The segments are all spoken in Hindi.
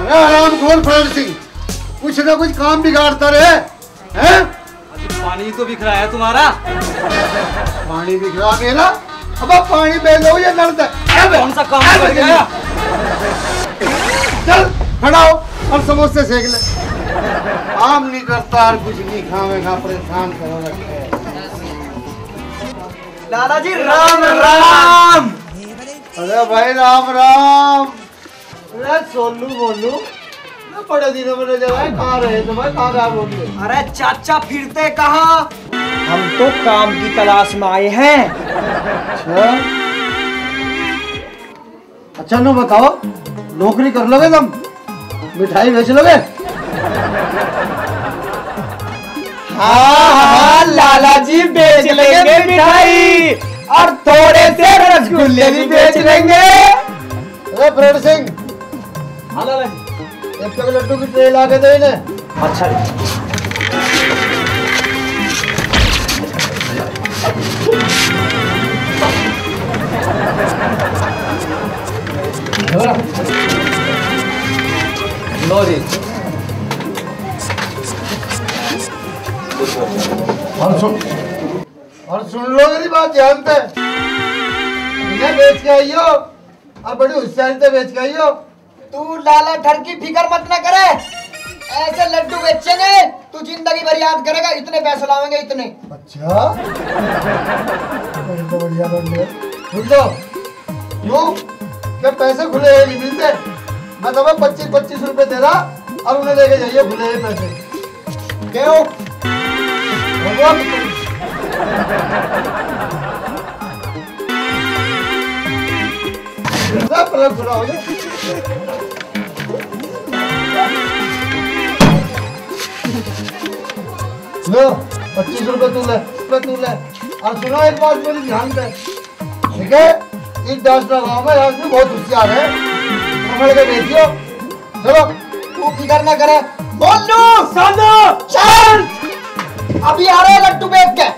अरे आराम खोल फरण सिंह, कुछ ना कुछ काम बिगाड़ता रहे हैं। पानी तो बिखरा है तुम्हारा। पानी बिखरा मेरा? अब पानी बेच दो ये नल कौन सा काम कर गया? चल खड़ा हो और समोसे सेक ले। काम नहीं करता और कुछ नहीं खावेगा, परेशान करो रखे। लाला जी राम राम। अरे भाई राम राम। अरे सोनू बोलू, बड़े दिनों में नजर आए, कहाँ रहे तुम? कहाँ बोलिए? अरे चाचा फिरते कहाँ? हम तो काम की तलाश में आए हैं। अच्छा नो बताओ, नौकरी कर लोगे तुम? मिठाई बेच लोगे? हाँ लाला जी बेच लेंगे मिठाई और थोड़े से रसगुल्ले भी बेच लेंगे। अरे फरण सिंह, हाँ लाला जी, एक लड्डू की ट्रे ला के दे इन्हें। अच्छा लो जी। और सुन लो मेरी बात ध्यान से, इन्हें बेच के आइयो और बड़ी होशियारी से बेच के आइयो। तू लाला ठर की फिक्र मत ना करे, ऐसे लड्डू बेचेंगे तू जिंदगी भर याद करेगा। इतने पैसे लावेंगे इतने। अच्छा तो बढ़िया बन गया। सुन लो क्यों क्या पैसे खुले हैं नहीं मिलते? मैं तुम्हें 25-25 रुपए दे रहा और उन्हें लेके जाइए खुले हैं पैसे। क्यों खुला हो गया। लो 25 रुपए तू ले। और सुनो एक बात मेरी ध्यान से, ठीक है? इस 10 गाँव में आदमी बहुत होशियार है, पकड़ के बेचियो। चलो तू फिक्र ना करे। बोलू साधो चल, अभी आ रहे लड्डू बेच के।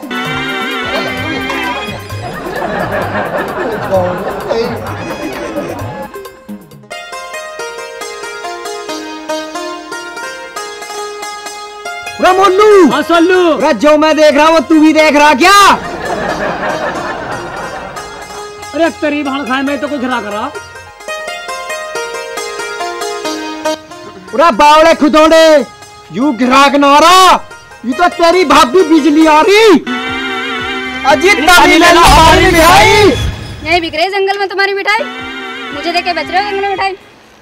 मोनू, हाँ सोनू, जो मैं देख रहा हूँ वो तू भी देख रहा क्या? अरे तेरी भाण खाए में तो कोई घरा करा। पूरा बावड़े खुदोड़े, यू घराक ना रहा, ये तो तेरी भाभी बिजली आ रही। अजीत मिठाई नहीं बिक रही जंगल में तुम्हारी मिठाई, मुझे देखे बेच रहे हो जंगल में मिठाई।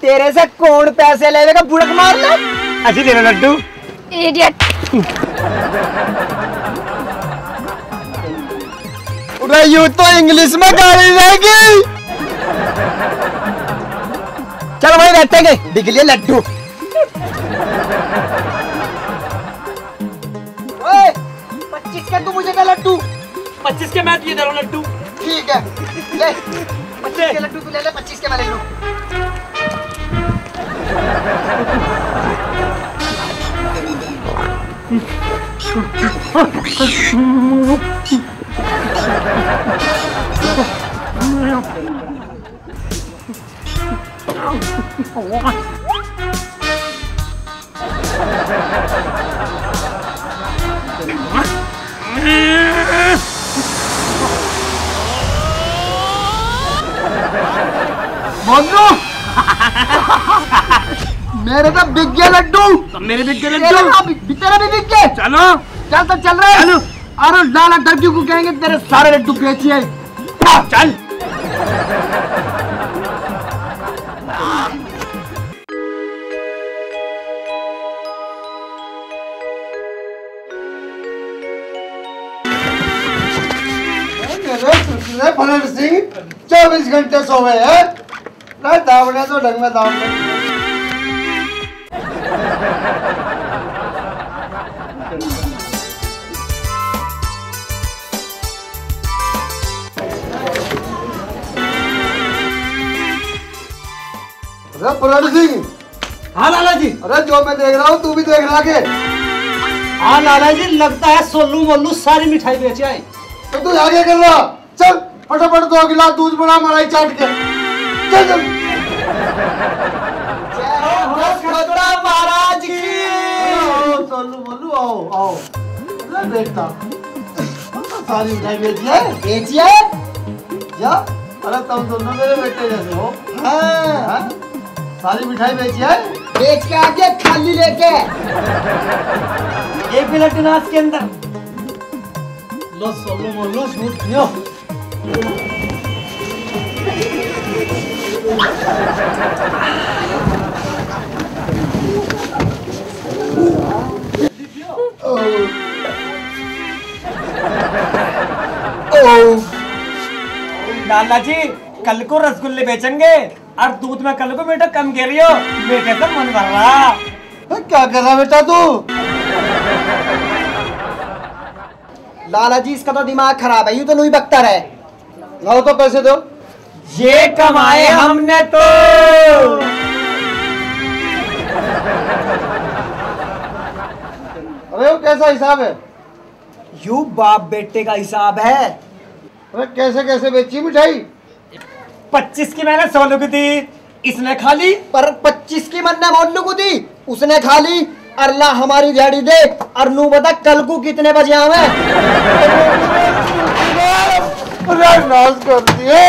तेरे से कौन पैसे लेगा? बुड़क मार ले। अच्छी दे लड्डू। इडियट। यू तो इंग्लिश में गाली रहेगी। चल वही रहते गए, दिख लिए लड्डू। 25 के तू मुझे दे लड्डू। 25 के मैं तुझे दे रहा हूँ लड्डू। ठीक है ले 25 के लड्डू तू ले ले, 25 के मैं ले लूं। मेरे तो बिक गया लड्डू। तो मेरे बिक गए लड्डू। तेरा भी बिक गए। चलो चल तो चल रहे। चलो। अरे लाला डरजू को कहेंगे तेरे सारे लड्डू बेचिए। चल। फलन सिंह 24 घंटे सोए हैं, दावने तो ढंग में दावने। अरे फलन सिंह। हाँ लाला जी। अरे जो मैं देख रहा हूँ तू भी देख रहा के? हाँ लाला जी, लगता है सोनू मोनू सारी मिठाई बेचे आए। तो तू आगे कर रहा, चल फटाफट 2 गिलास दूध बना मलाई चाट के। चल चल। बगड़ा महाराज की। आओ सोनू मोनू आओ आओ। अरे बेटा सारी मिठाई बेचिए बेचिए क्या? अरे तुम दोनों मेरे बेटे जैसे हो। हाँ सारी मिठाई बेचिए। बेच के आके खाली लेके 1 मिनट नाच के अंदर। लो सोनू मोनू झूठ पियो। लाला जी कल को रसगुल्ले बेचेंगे और दूध में कल को बेटा कम कह रही हो, बेटे से मन भर रहा। क्या कर रहा बेटा तू? लाला जी इसका तो दिमाग खराब है, यूं तो नहीं बकता रहे। लाओ तो पैसे दो। ये कमाए हमने तो। अरे वो कैसा हिसाब है? यू बाप बेटे का हिसाब है। अरे कैसे कैसे बेची मिठाई? 25 की मैंने 16 की दी, इसने खा ली। पर 25 की मन ने मोल्लू को दी, उसने खा ली। अल्लाह हमारी दिहाड़ी दे और नू बता कल को कितने बजे आवे। नाश कर दिए।